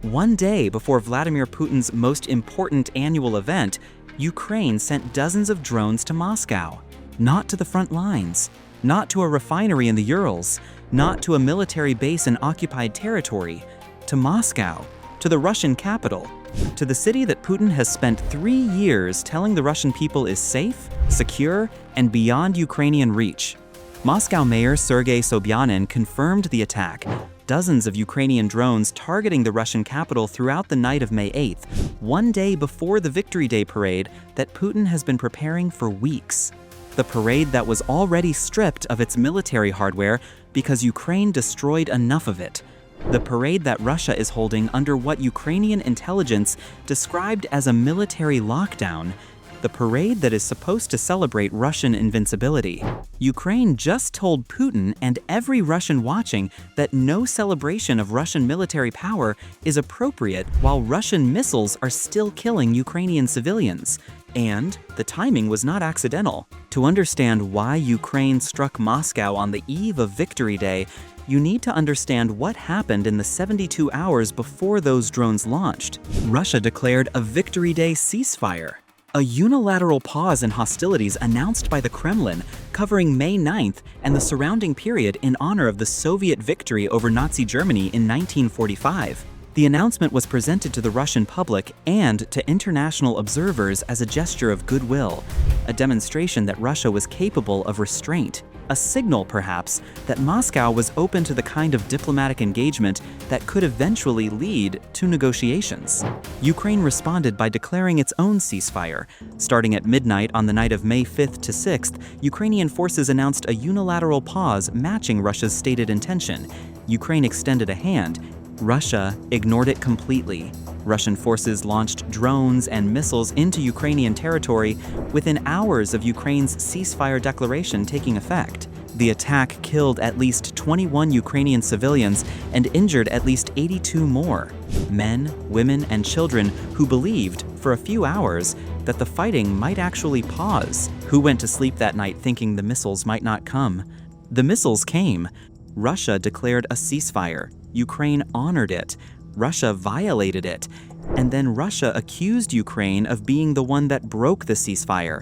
One day before Vladimir Putin's most important annual event, Ukraine sent dozens of drones to Moscow. Not to the front lines, not to a refinery in the Urals, not to a military base in occupied territory, to Moscow, to the Russian capital, to the city that Putin has spent 3 years telling the Russian people is safe, secure, and beyond Ukrainian reach. Moscow Mayor Sergei Sobyanin confirmed the attack. Dozens of Ukrainian drones targeting the Russian capital throughout the night of May 8th, one day before the Victory Day parade that Putin has been preparing for weeks. The parade that was already stripped of its military hardware because Ukraine destroyed enough of it. The parade that Russia is holding under what Ukrainian intelligence described as a military lockdown. The parade that is supposed to celebrate Russian invincibility. Ukraine just told Putin and every Russian watching that no celebration of Russian military power is appropriate while Russian missiles are still killing Ukrainian civilians. And the timing was not accidental. To understand why Ukraine struck Moscow on the eve of Victory Day, you need to understand what happened in the 72 hours before those drones launched. Russia declared a Victory Day ceasefire. A unilateral pause in hostilities announced by the Kremlin, covering May 9th and the surrounding period in honor of the Soviet victory over Nazi Germany in 1945. The announcement was presented to the Russian public and to international observers as a gesture of goodwill, a demonstration that Russia was capable of restraint, a signal, perhaps, that Moscow was open to the kind of diplomatic engagement that could eventually lead to negotiations. Ukraine responded by declaring its own ceasefire. Starting at midnight on the night of May 5th to 6th, Ukrainian forces announced a unilateral pause matching Russia's stated intention. Ukraine extended a hand. Russia ignored it completely. Russian forces launched drones and missiles into Ukrainian territory within hours of Ukraine's ceasefire declaration taking effect. The attack killed at least 21 Ukrainian civilians and injured at least 82 more. Men, women, and children who believed, for a few hours, that the fighting might actually pause, who went to sleep that night thinking the missiles might not come. The missiles came. Russia declared a ceasefire. Ukraine honored it. Russia violated it. And then Russia accused Ukraine of being the one that broke the ceasefire.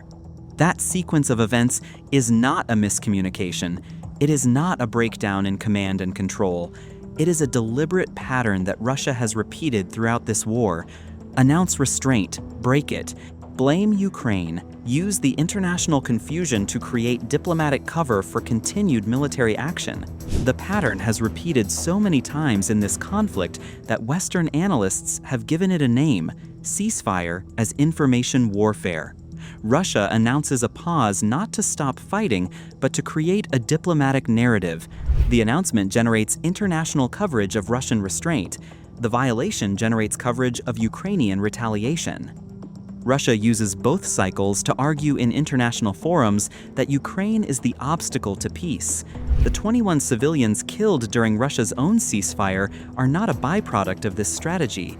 That sequence of events is not a miscommunication. It is not a breakdown in command and control. It is a deliberate pattern that Russia has repeated throughout this war. Announce restraint, break it. Blame Ukraine. Use the international confusion to create diplomatic cover for continued military action. The pattern has repeated so many times in this conflict that Western analysts have given it a name: ceasefire as information warfare. Russia announces a pause not to stop fighting, but to create a diplomatic narrative. The announcement generates international coverage of Russian restraint. The violation generates coverage of Ukrainian retaliation. Russia uses both cycles to argue in international forums that Ukraine is the obstacle to peace. The 21 civilians killed during Russia's own ceasefire are not a byproduct of this strategy.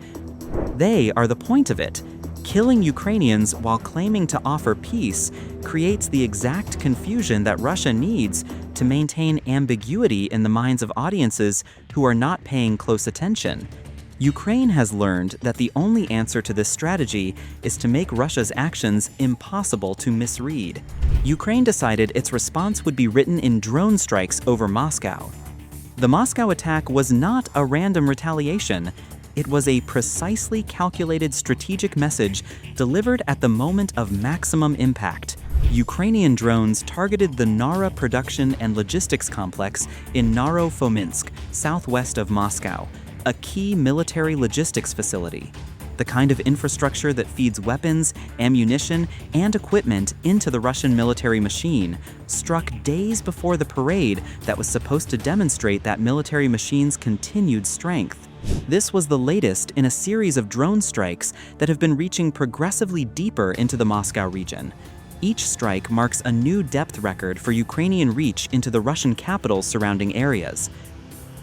They are the point of it. Killing Ukrainians while claiming to offer peace creates the exact confusion that Russia needs to maintain ambiguity in the minds of audiences who are not paying close attention. Ukraine has learned that the only answer to this strategy is to make Russia's actions impossible to misread. Ukraine decided its response would be written in drone strikes over Moscow. The Moscow attack was not a random retaliation. It was a precisely calculated strategic message delivered at the moment of maximum impact. Ukrainian drones targeted the Nara production and logistics complex in Naro-Fominsk, southwest of Moscow, a key military logistics facility, the kind of infrastructure that feeds weapons, ammunition, and equipment into the Russian military machine, struck days before the parade that was supposed to demonstrate that military machine's continued strength. This was the latest in a series of drone strikes that have been reaching progressively deeper into the Moscow region. Each strike marks a new depth record for Ukrainian reach into the Russian capital's surrounding areas.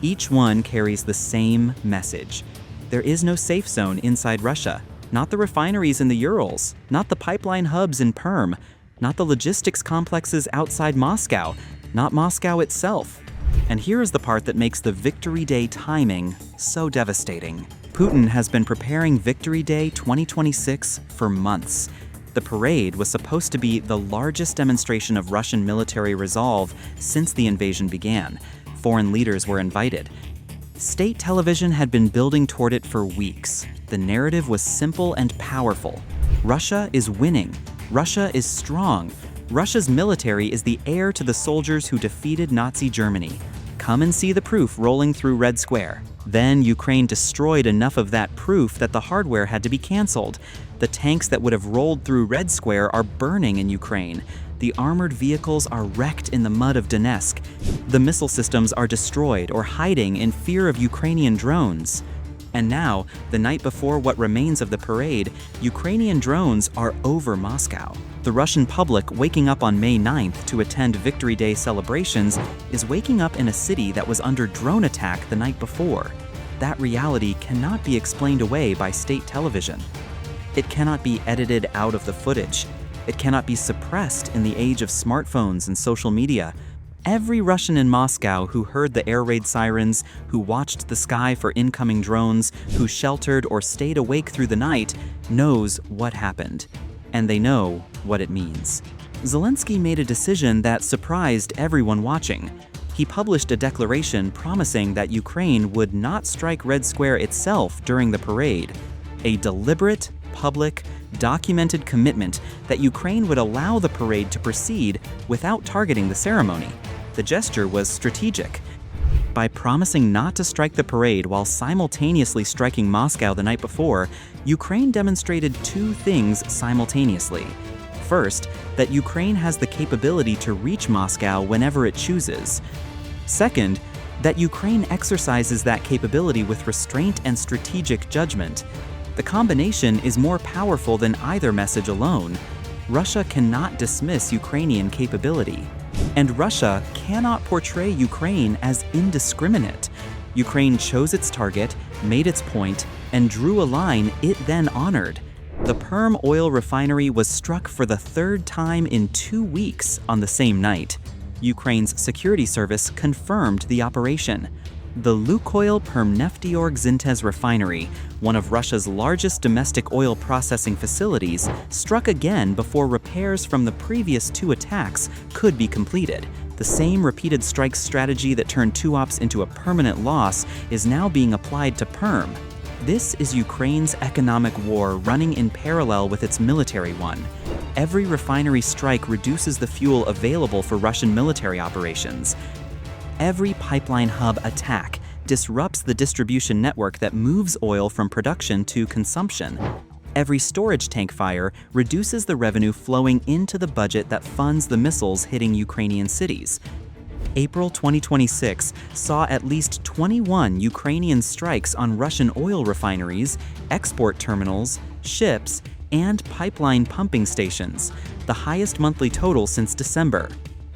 Each one carries the same message. There is no safe zone inside Russia, not the refineries in the Urals, not the pipeline hubs in Perm, not the logistics complexes outside Moscow, not Moscow itself. And here is the part that makes the Victory Day timing so devastating. Putin has been preparing Victory Day 2026 for months. The parade was supposed to be the largest demonstration of Russian military resolve since the invasion began. Foreign leaders were invited. State television had been building toward it for weeks. The narrative was simple and powerful. Russia is winning. Russia is strong. Russia's military is the heir to the soldiers who defeated Nazi Germany. Come and see the proof rolling through Red Square. Then Ukraine destroyed enough of that proof that the hardware had to be canceled. The tanks that would have rolled through Red Square are burning in Ukraine. The armored vehicles are wrecked in the mud of Donetsk. The missile systems are destroyed or hiding in fear of Ukrainian drones. And now, the night before what remains of the parade, Ukrainian drones are over Moscow. The Russian public waking up on May 9th to attend Victory Day celebrations is waking up in a city that was under drone attack the night before. That reality cannot be explained away by state television. It cannot be edited out of the footage. It cannot be suppressed in the age of smartphones and social media. Every Russian in Moscow who heard the air raid sirens, who watched the sky for incoming drones, who sheltered or stayed awake through the night, knows what happened. And they know what it means. Zelensky made a decision that surprised everyone watching. He published a declaration promising that Ukraine would not strike Red Square itself during the parade. A deliberate, public, documented commitment that Ukraine would allow the parade to proceed without targeting the ceremony. The gesture was strategic. By promising not to strike the parade while simultaneously striking Moscow the night before, Ukraine demonstrated two things simultaneously. First, that Ukraine has the capability to reach Moscow whenever it chooses. Second, that Ukraine exercises that capability with restraint and strategic judgment. The combination is more powerful than either message alone. Russia cannot dismiss Ukrainian capability. And Russia cannot portray Ukraine as indiscriminate. Ukraine chose its target, made its point, and drew a line it then honored. The Perm oil refinery was struck for the third time in 2 weeks on the same night. Ukraine's security service confirmed the operation. The Lukoil Perm refinery, one of Russia's largest domestic oil processing facilities, struck again before repairs from the previous 2 attacks could be completed. The same repeated strike strategy that turned 2 ops into a permanent loss is now being applied to Perm. This is Ukraine's economic war running in parallel with its military one. Every refinery strike reduces the fuel available for Russian military operations. Every pipeline hub attack disrupts the distribution network that moves oil from production to consumption. Every storage tank fire reduces the revenue flowing into the budget that funds the missiles hitting Ukrainian cities. April 2026 saw at least 21 Ukrainian strikes on Russian oil refineries, export terminals, ships, and pipeline pumping stations, the highest monthly total since December.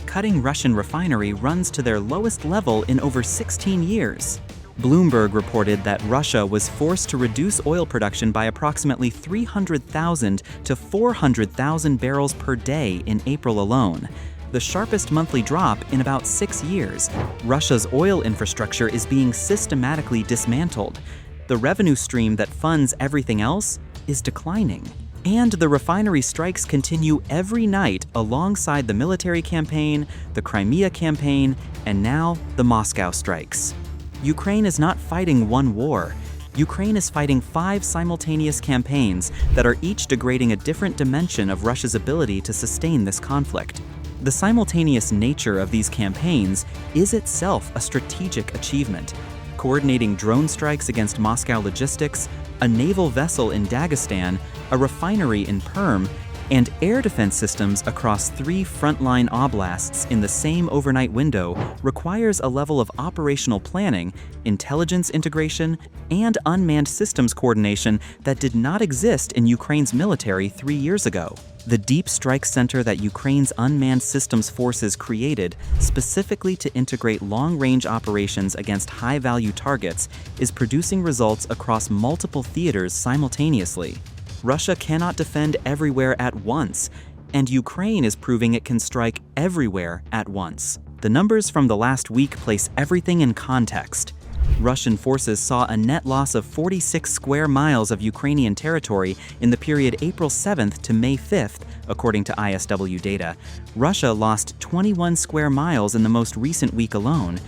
Cutting Russian refinery runs to their lowest level in over 16 years. Bloomberg reported that Russia was forced to reduce oil production by approximately 300,000 to 400,000 barrels per day in April alone, the sharpest monthly drop in about 6 years. Russia's oil infrastructure is being systematically dismantled. The revenue stream that funds everything else is declining. And the refinery strikes continue every night alongside the military campaign, the Crimea campaign, and now the Moscow strikes. Ukraine is not fighting one war. Ukraine is fighting 5 simultaneous campaigns that are each degrading a different dimension of Russia's ability to sustain this conflict. The simultaneous nature of these campaigns is itself a strategic achievement. Coordinating drone strikes against Moscow logistics, a naval vessel in Dagestan, a refinery in Perm, and air defense systems across 3 frontline oblasts in the same overnight window requires a level of operational planning, intelligence integration, and unmanned systems coordination that did not exist in Ukraine's military 3 years ago. The Deep Strike Center that Ukraine's unmanned systems forces created specifically to integrate long-range operations against high-value targets is producing results across multiple theaters simultaneously. Russia cannot defend everywhere at once, and Ukraine is proving it can strike everywhere at once. The numbers from the last week place everything in context. Russian forces saw a net loss of 46 square miles of Ukrainian territory in the period April 7th to May 5th, according to ISW data. Russia lost 21 square miles in the most recent week alone.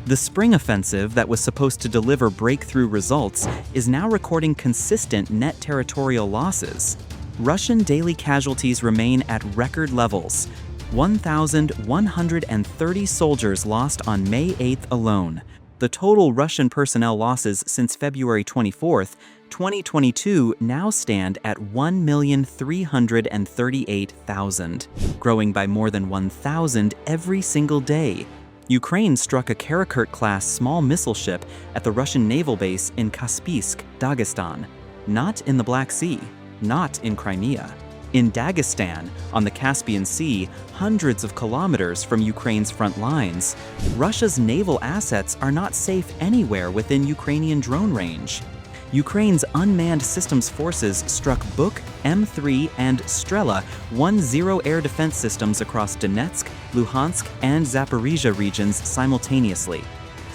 The spring offensive that was supposed to deliver breakthrough results is now recording consistent net territorial losses. Russian daily casualties remain at record levels. 1,130 soldiers lost on May 8th alone. The total Russian personnel losses since February 24th, 2022 now stand at 1,338,000, growing by more than 1,000 every single day. Ukraine struck a Karakurt-class small missile ship at the Russian naval base in Kaspiysk, Dagestan, not in the Black Sea, not in Crimea. In Dagestan, on the Caspian Sea, hundreds of kilometers from Ukraine's front lines, Russia's naval assets are not safe anywhere within Ukrainian drone range. Ukraine's unmanned systems forces struck Buk, M3, and Strela 1-0 air defense systems across Donetsk, Luhansk, and Zaporizhia regions simultaneously.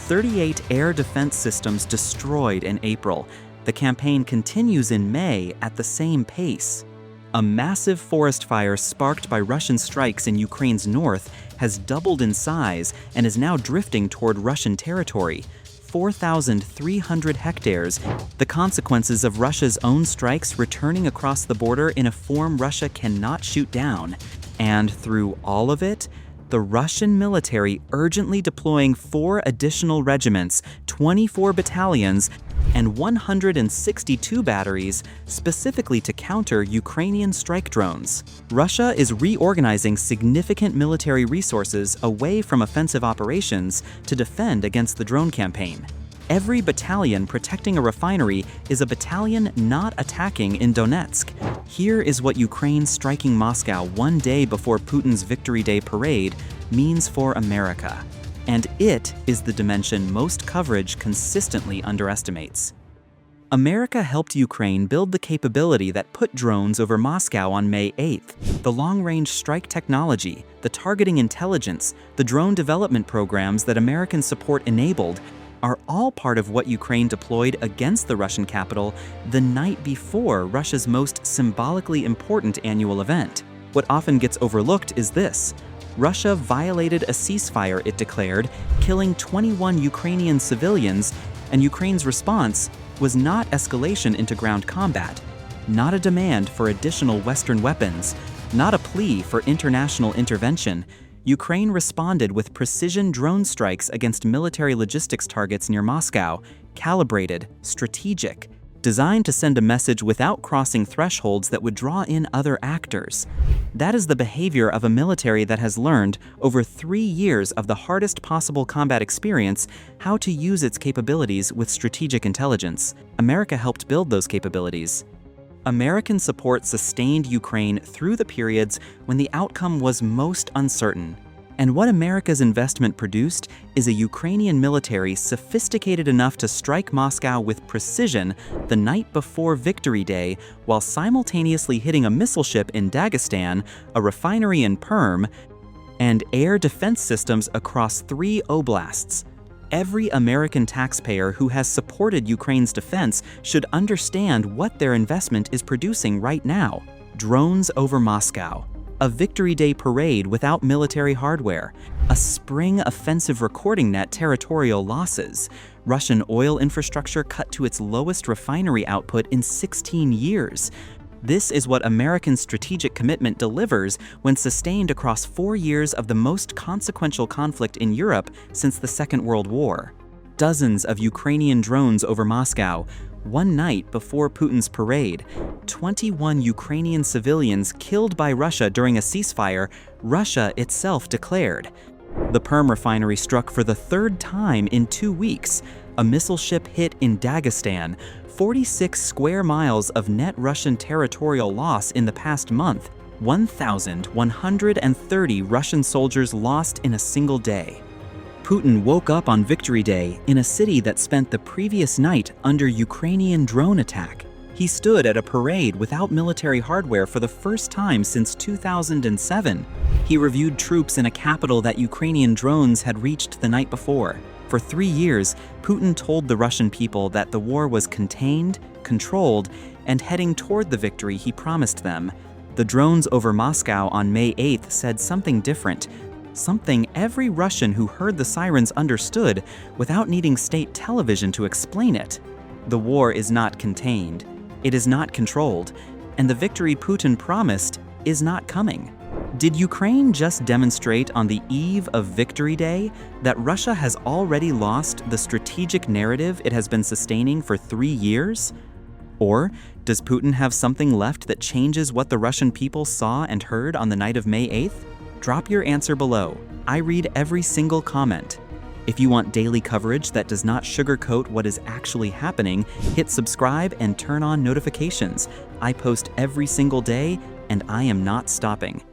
38 air defense systems destroyed in April. The campaign continues in May at the same pace. A massive forest fire sparked by Russian strikes in Ukraine's north has doubled in size and is now drifting toward Russian territory. 4,300 hectares, the consequences of Russia's own strikes returning across the border in a form Russia cannot shoot down. And through all of it, the Russian military urgently deploying 4 additional regiments, 24 battalions, and 162 batteries specifically to counter Ukrainian strike drones. Russia is reorganizing significant military resources away from offensive operations to defend against the drone campaign. Every battalion protecting a refinery is a battalion not attacking in Donetsk. Here is what Ukraine striking Moscow one day before Putin's Victory Day parade means for America. And it is the dimension most coverage consistently underestimates. America helped Ukraine build the capability that put drones over Moscow on May 8th. The long-range strike technology, the targeting intelligence, the drone development programs that American support enabled are all part of what Ukraine deployed against the Russian capital the night before Russia's most symbolically important annual event. What often gets overlooked is this. Russia violated a ceasefire it declared, killing 21 Ukrainian civilians, and Ukraine's response was not escalation into ground combat, not a demand for additional Western weapons, not a plea for international intervention. Ukraine responded with precision drone strikes against military logistics targets near Moscow, calibrated, strategic, designed to send a message without crossing thresholds that would draw in other actors. That is the behavior of a military that has learned, over 3 years of the hardest possible combat experience, how to use its capabilities with strategic intelligence. America helped build those capabilities. American support sustained Ukraine through the periods when the outcome was most uncertain. And what America's investment produced is a Ukrainian military sophisticated enough to strike Moscow with precision the night before Victory Day, while simultaneously hitting a missile ship in Dagestan, a refinery in Perm, and air defense systems across 3 oblasts. Every American taxpayer who has supported Ukraine's defense should understand what their investment is producing right now. Drones over Moscow. A Victory Day parade without military hardware, a spring offensive recording net territorial losses, Russian oil infrastructure cut to its lowest refinery output in 16 years. This is what American strategic commitment delivers when sustained across 4 years of the most consequential conflict in Europe since the Second World War. Dozens of Ukrainian drones over Moscow. One night before Putin's parade, 21 Ukrainian civilians killed by Russia during a ceasefire Russia itself declared. The Perm refinery struck for the 3rd time in 2 weeks. A missile ship hit in Dagestan. 46 square miles of net Russian territorial loss in the past month. 1,130 Russian soldiers lost in a single day. Putin woke up on Victory Day in a city that spent the previous night under Ukrainian drone attack. He stood at a parade without military hardware for the first time since 2007. He reviewed troops in a capital that Ukrainian drones had reached the night before. For 3 years, Putin told the Russian people that the war was contained, controlled, and heading toward the victory he promised them. The drones over Moscow on May 8th said something different, something every Russian who heard the sirens understood without needing state television to explain it. The war is not contained, it is not controlled, and the victory Putin promised is not coming. Did Ukraine just demonstrate on the eve of Victory Day that Russia has already lost the strategic narrative it has been sustaining for 3 years? Or does Putin have something left that changes what the Russian people saw and heard on the night of May 8th? Drop your answer below. I read every single comment. If you want daily coverage that does not sugarcoat what is actually happening, hit subscribe and turn on notifications. I post every single day, and I am not stopping.